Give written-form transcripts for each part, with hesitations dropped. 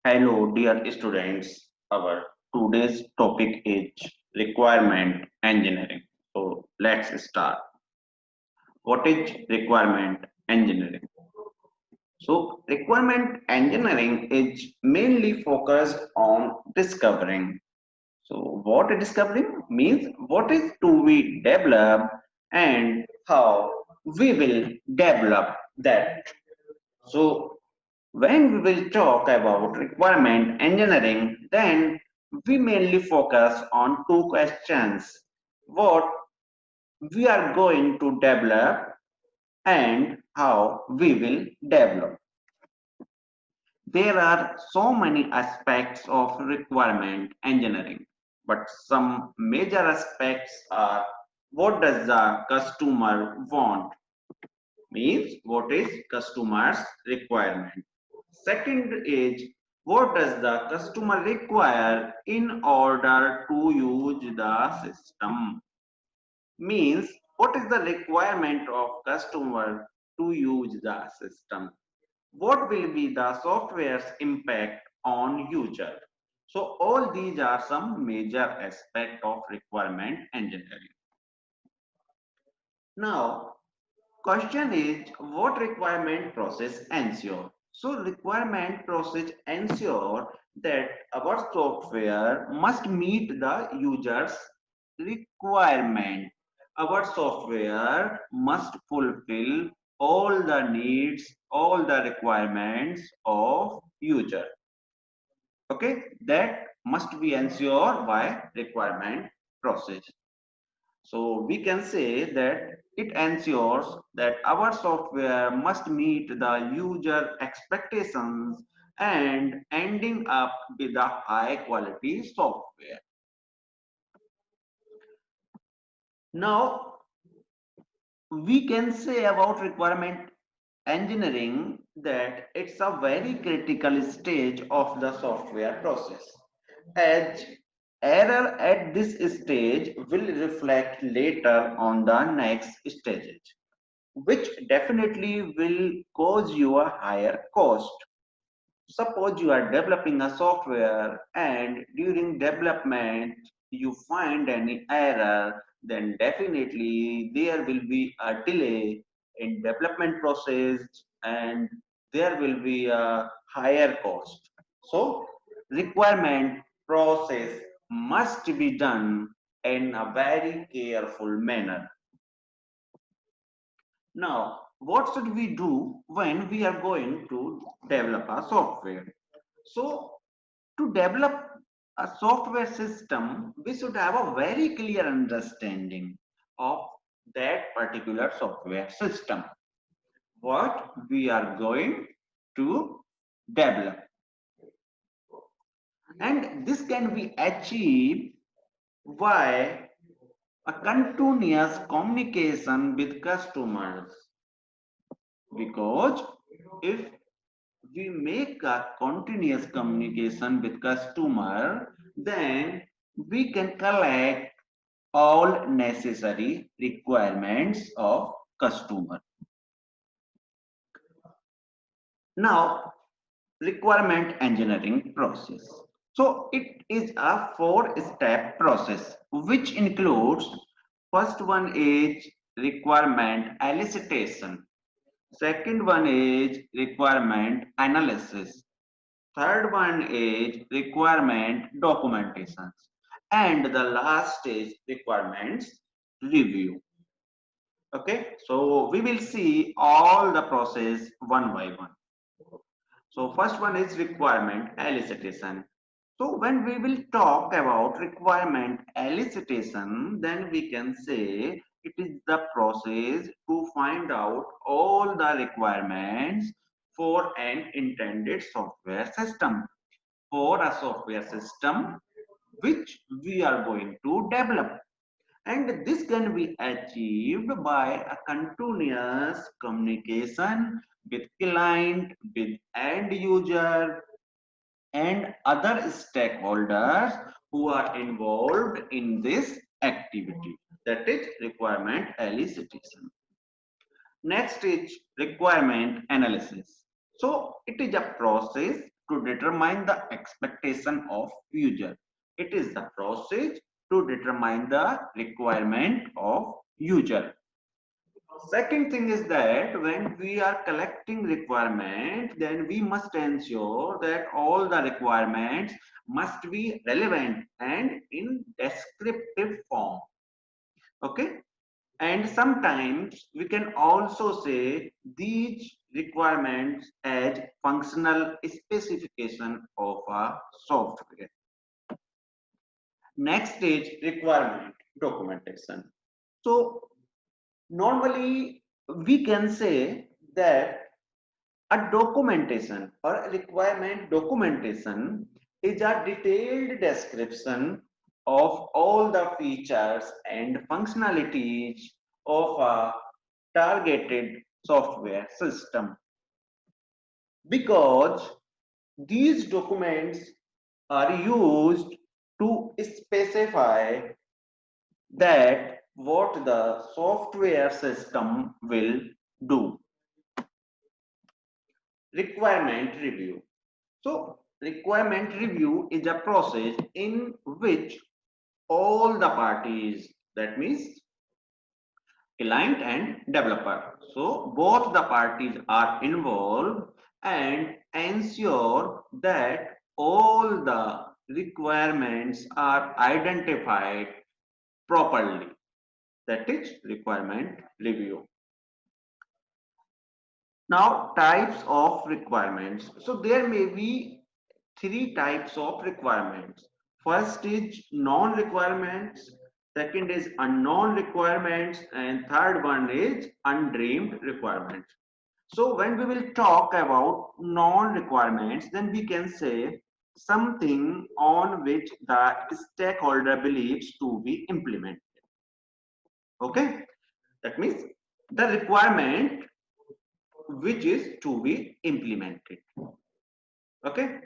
Hello, dear students. Our today's topic is requirement engineering. So let's start. What is requirement engineering? So requirement engineering is mainly focused on discovering. So what is discovering means what is to be developed and how we will develop that. So when we will talk about requirement engineering, then we mainly focus on two questions. What we are going to develop and how we will develop. There are so many aspects of requirement engineering, but some major aspects are what does the customer want? Means what is customer's requirement. Second is what does the customer require in order to use the system. Means what is the requirement of customer to use the system. What will be the software's impact on user. So all these are some major aspect of requirement engineering. Now question is what requirement process ensure? So requirement process ensure that our software must meet the user's requirement. Our software must fulfill all the needs, all the requirements of user. Okay, that must be ensured by requirement process. So we can say that it ensures that our software must meet the user expectations and ending up with a high quality software. Now we can say about requirement engineering that it's a very critical stage of the software process, as error at this stage will reflect later on the next stage, which definitely will cause you a higher cost. Suppose you are developing a software and during development you find any error, then definitely there will be a delay in development process and there will be a higher cost. So requirement process must be done in a very careful manner. Now, what should we do when we are going to develop a software? So, to develop a software system, we should have a very clear understanding of that particular software system. What we are going to develop. And this can be achieved by a continuous communication with customers, because if we make a continuous communication with customer, then we can collect all necessary requirements of customer. Now requirement engineering process, so it is a 4-step process which includes first one is requirement elicitation. Second one is requirement analysis. Third one is requirement documentations. And the last is requirements review. Okay, so we will see all the process one by one. So first one is requirement elicitation. So when we will talk about requirement elicitation, then we can say it is the process to find out all the requirements for an intended software system, for a software system which we are going to develop. And this can be achieved by a continuous communication with client, with end user, and other stakeholders who are involved in this activity. That is requirement elicitation. Next is requirement analysis. So it is a process to determine the expectation of user. It is the process to determine the requirement of user. Second thing is that when we are collecting requirement, then we must ensure that all the requirements must be relevant and in descriptive form. Okay, and sometimes we can also say these requirements as functional specification of a software. Next is requirement documentation. So normally we can say that a documentation or a requirement documentation is a detailed description of all the features and functionalities of a targeted software system, because these documents are used to specify that what the software system will do. Requirement review. So requirement review is a process in which all the parties, that means client and developer, so both the parties are involved and ensure that all the requirements are identified properly. That is requirement review. Now, types of requirements. So there may be three types of requirements. First is non-requirements, second is unknown requirements, and third one is undreamed requirements. So when we will talk about non-requirements, then we can say something on which the stakeholder believes to be implemented. Okay, that means the requirement which is to be implemented. Okay.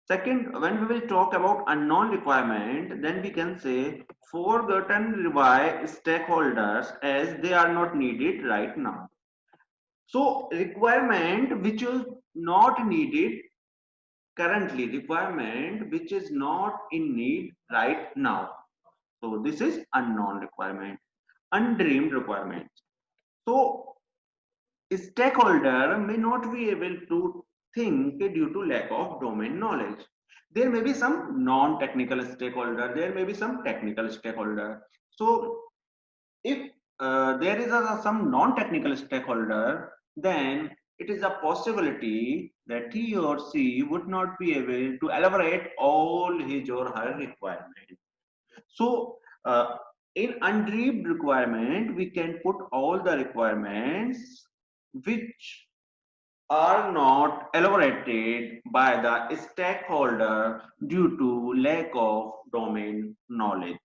Second, when we will talk about unknown requirement, then we can say forgotten by stakeholders as they are not needed right now. So requirement which is not needed currently, requirement which is not in need right now. So this is unknown requirement. Undreamed requirement. So stakeholder may not be able to think due to lack of domain knowledge. There may be some non-technical stakeholder, there may be some technical stakeholder. So if there is some non-technical stakeholder, then it is a possibility that he or she would not be able to elaborate all his or her requirement. So in undreamed requirement, we can put all the requirements which are not elaborated by the stakeholder due to lack of domain knowledge.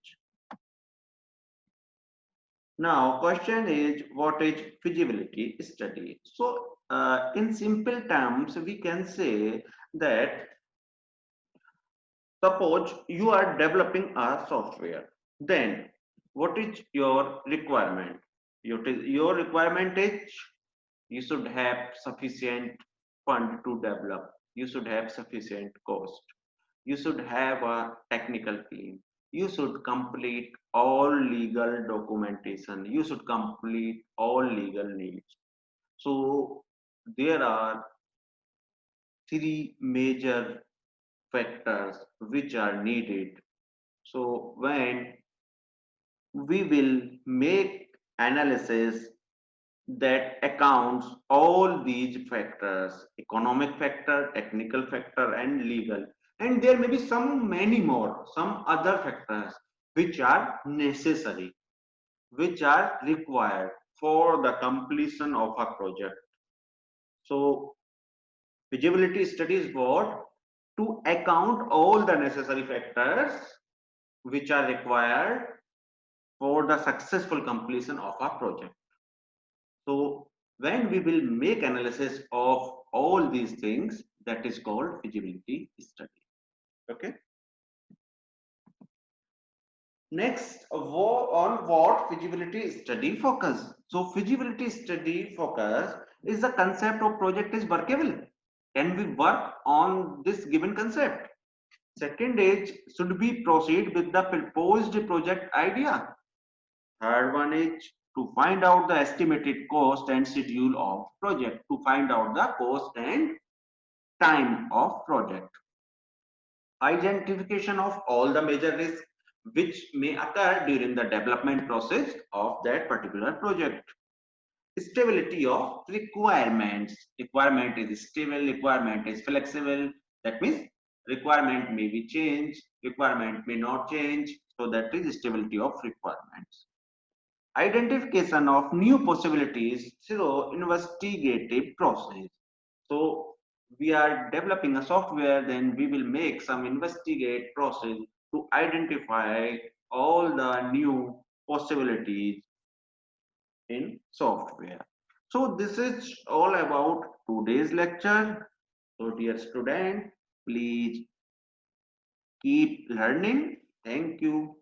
Now, question is, what is feasibility study? So, in simple terms, we can say that suppose you are developing a software, then what is your requirement? Your requirement is you should have sufficient fund to develop, you should have sufficient cost, you should have a technical team, you should complete all legal documentation, you should complete all legal needs. So there are three major factors which are needed. So when we will make analysis that accounts all these factors, economic factor, technical factor, and legal, and there may be some many more, some other factors which are necessary, which are required for the completion of a project. So feasibility study is what? To account all the necessary factors which are required for the successful completion of a project. So when we will make analysis of all these things, that is called feasibility study. Okay. Next, on what feasibility study focus? So feasibility study focus is the concept of project is workable. Can we work on this given concept? Second is, should we proceed with the proposed project idea? Third one is to find out the estimated cost and schedule of project, to find out the cost and time of project. Identification of all the major risks which may occur during the development process of that particular project. Stability of requirements. Requirement is stable, requirement is flexible. That means requirement may be changed, requirement may not change. So that is stability of requirements. Identification of new possibilities through investigative process. So we are developing a software, then we will make some investigate process to identify all the new possibilities in software. So this is all about today's lecture. So dear student, please keep learning. Thank you.